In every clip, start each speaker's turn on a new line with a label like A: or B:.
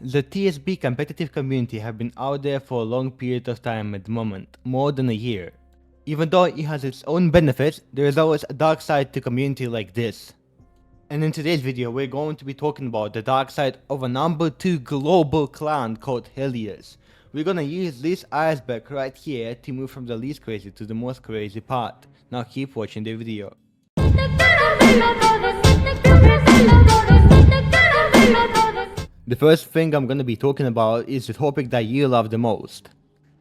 A: The TSB competitive community have been out there for a long period of time at the moment, more than a year. Even though it has its own benefits, there is always a dark side to community like this. And in today's video, we're going to be talking about the dark side of a number 2 global clan called Helios. We're gonna use this iceberg right here to move from the least crazy to the most crazy part. Now keep watching the video. The first thing I'm gonna be talking about is the topic that you love the most.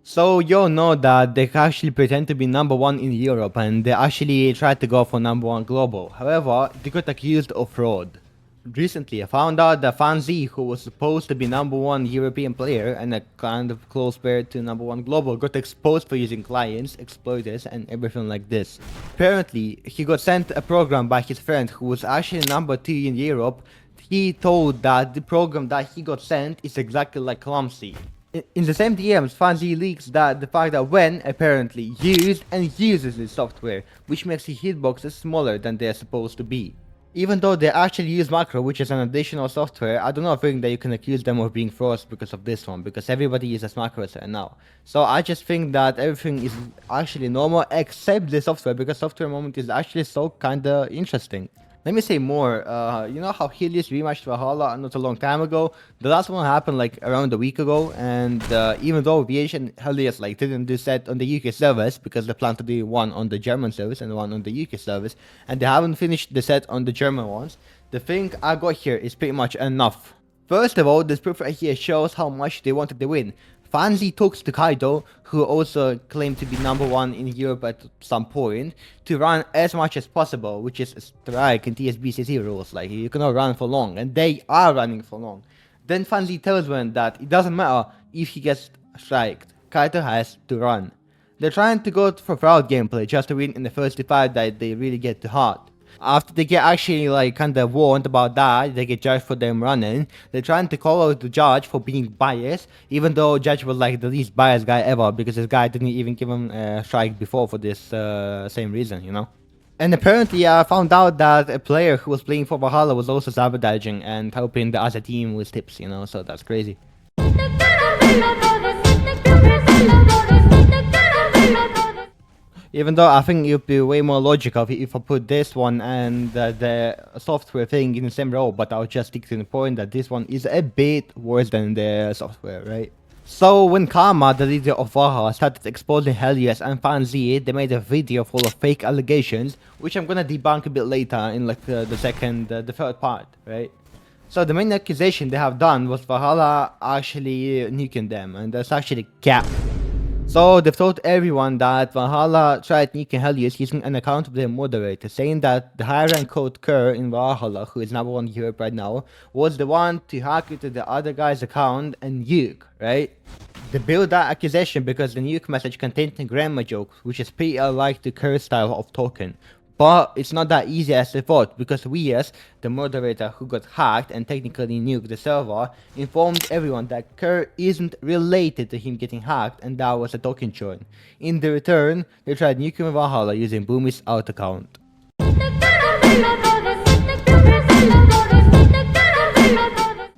A: So you all know that they actually pretend to be number 1 in Europe and they actually tried to go for number 1 global. However, they got accused of fraud. Recently I found out that Fanzi, who was supposed to be number 1 European player and a kind of close pair to number 1 global, got exposed for using clients, exploiters and everything like this. Apparently, he got sent a program by his friend who was actually number 2 in Europe. He told that the program that he got sent is exactly like Clumsy. In the same DMs, Fanzi leaks that the fact that Wen apparently used and uses this software, which makes his hitboxes smaller than they are supposed to be. Even though they actually use Macro, which is an additional software, I do not think that you can accuse them of being frauds because of this one, because everybody uses Macros right now. So I just think that everything is actually normal except the software, because software moment is actually so kinda interesting. Let me say more. You know how Helios rematched Valhalla not a long time ago? The last one happened like around a week ago, and even though VH and Helios like didn't do set on the UK service because they plan to do one on the German service and one on the UK service, and they haven't finished the set on the German ones, the thing I got here is pretty much enough. First of all, this proof right here shows how much they wanted to win. Fanzi talks to Kaido, who also claimed to be number 1 in Europe at some point, to run as much as possible, which is a strike in TSBCC rules, like you cannot run for long, and they are running for long. Then Fanzi tells Wen that it doesn't matter if he gets striked, Kaido has to run. They're trying to go for crowd gameplay just to win in the first fight that they really get too hard. After they get actually like kinda warned about that, they get judged for them running. They're trying to call out the judge for being biased, even though judge was like the least biased guy ever, because this guy didn't even give him a strike before for this same reason, you know. And apparently I found out that a player who was playing for Valhalla was also sabotaging and helping the other team with tips, you know, so that's crazy. Even though I think it would be way more logical if I put this one and the software thing in the same row, but I'll just stick to the point that this one is a bit worse than the software, right? So when Karma, the leader of Valhalla, started exposing Helios and Fanzi, they made a video full of fake allegations, which I'm gonna debunk a bit later in like the third part, right? So the main accusation they have done was Valhalla actually nuking them, and that's actually cap. So they've told everyone that Valhalla tried nuking Helios using an account of their moderator, saying that the high rank code Kerr in Valhalla, who is number 1 in Europe right now, was the one to hack into the other guy's account and nuke, right? They built that accusation because the nuke message contained a grammar joke, which is pretty unlike the Kerr style of talking. But it's not that easy as they thought, because Rias, the moderator who got hacked and technically nuked the server, informed everyone that Kerr isn't related to him getting hacked, and that was a talking joint. In the return, they tried nuking Valhalla using Boomy's out account.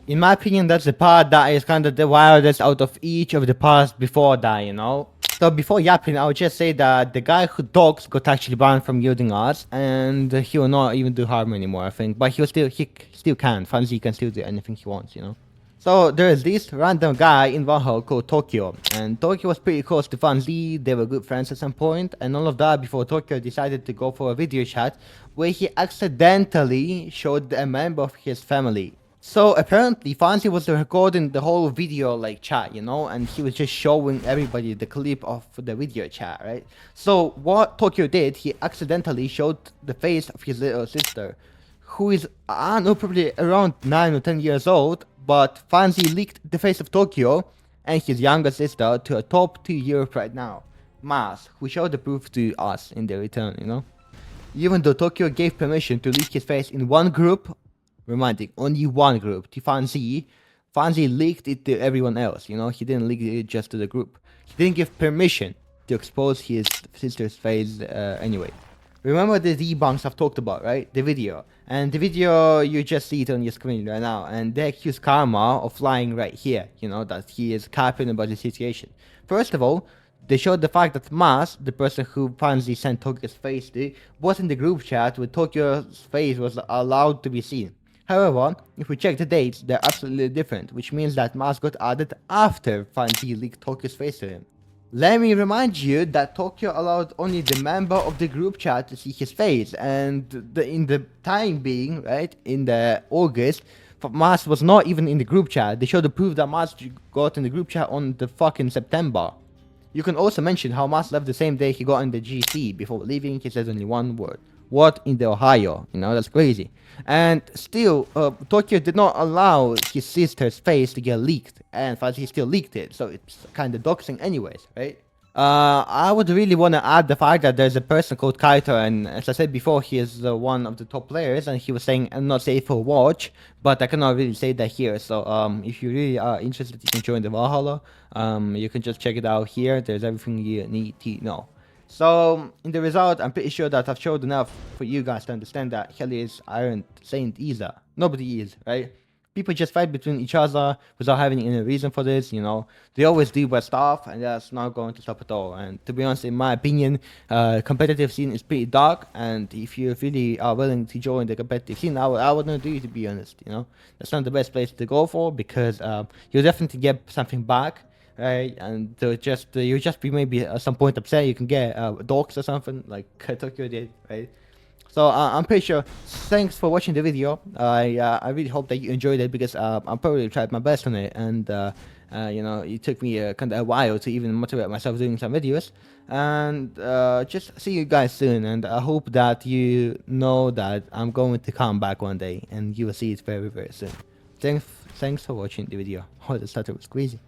A: In my opinion, that's the part that is kind of the wildest out of each of the parts before that, you know? So before yapping, I would just say that the guy who talks got actually banned from using arts, and he will not even do harm anymore, I think. But he still can. Fanzi can still do anything he wants, you know. So there is this random guy in Valhalla called Tokyo, and Tokyo was pretty close to Fanzi. They were good friends at some point, and all of that before Tokyo decided to go for a video chat where he accidentally showed a member of his family. So apparently Fanzi was recording the whole video like chat, you know, and he was just showing everybody the clip of the video chat, right? So what Tokyo did, he accidentally showed the face of his little sister, who is, I don't know, probably around 9 or 10 years old, but Fanzi leaked the face of Tokyo and his younger sister to a top 2 Europe right now, Mas, who showed the proof to us in the return, you know? Even though Tokyo gave permission to leak his face in one group, reminding only one group, to Fanzi leaked it to everyone else, you know, he didn't leak it just to the group. He didn't give permission to expose his sister's face anyway. Remember the debunks I've talked about, right? The video. And the video, you just see it on your screen right now. And they accuse Karma of lying right here, you know, that he is capping about the situation. First of all, they showed the fact that Mas, the person who finally sent Tokyo's face to, was in the group chat where Tokyo's face was allowed to be seen. However, if we check the dates, they're absolutely different, which means that Mas got added after Fanti leaked Tokyo's face to him. Let me remind you that Tokyo allowed only the member of the group chat to see his face, and in the time being, right, in the August, Mas was not even in the group chat. They showed the proof that Mas got in the group chat on the fucking September. You can also mention how Mas left the same day he got in the GC. Before leaving, he says only one word. What in the Ohio? You know, that's crazy. And still, Tokyo did not allow his sister's face to get leaked, and he still leaked it, so it's kind of doxing anyways, right? I would really want to add the fact that there's a person called Kaito, and as I said before, he is one of the top players, and he was saying, I'm not safe for watch, but I cannot really say that here. So if you really are interested, you can join the Valhalla. You can just check it out here. There's everything you need to know. So in the result, I'm pretty sure that I've showed enough for you guys to understand that Hellies aren't saint either. Nobody is, right? People just fight between each other without having any reason for this, you know. They always do bad stuff, and that's not going to stop at all. And to be honest, in my opinion, competitive scene is pretty dark, and if you really are willing to join the competitive scene, I would not do it, to be honest, you know. That's not the best place to go for, because you'll definitely get something back, right? And you'll just be maybe at some point upset. You can get dogs or something, like Tokyo did, right? So I'm pretty sure. Thanks for watching the video. I really hope that you enjoyed it, because I probably tried my best on it, and you know, it took me kind of a while to even motivate myself doing some videos. And just see you guys soon, and I hope that you know that I'm going to come back one day, and you will see it very, very soon. Thanks for watching the video. Oh, the starter was crazy.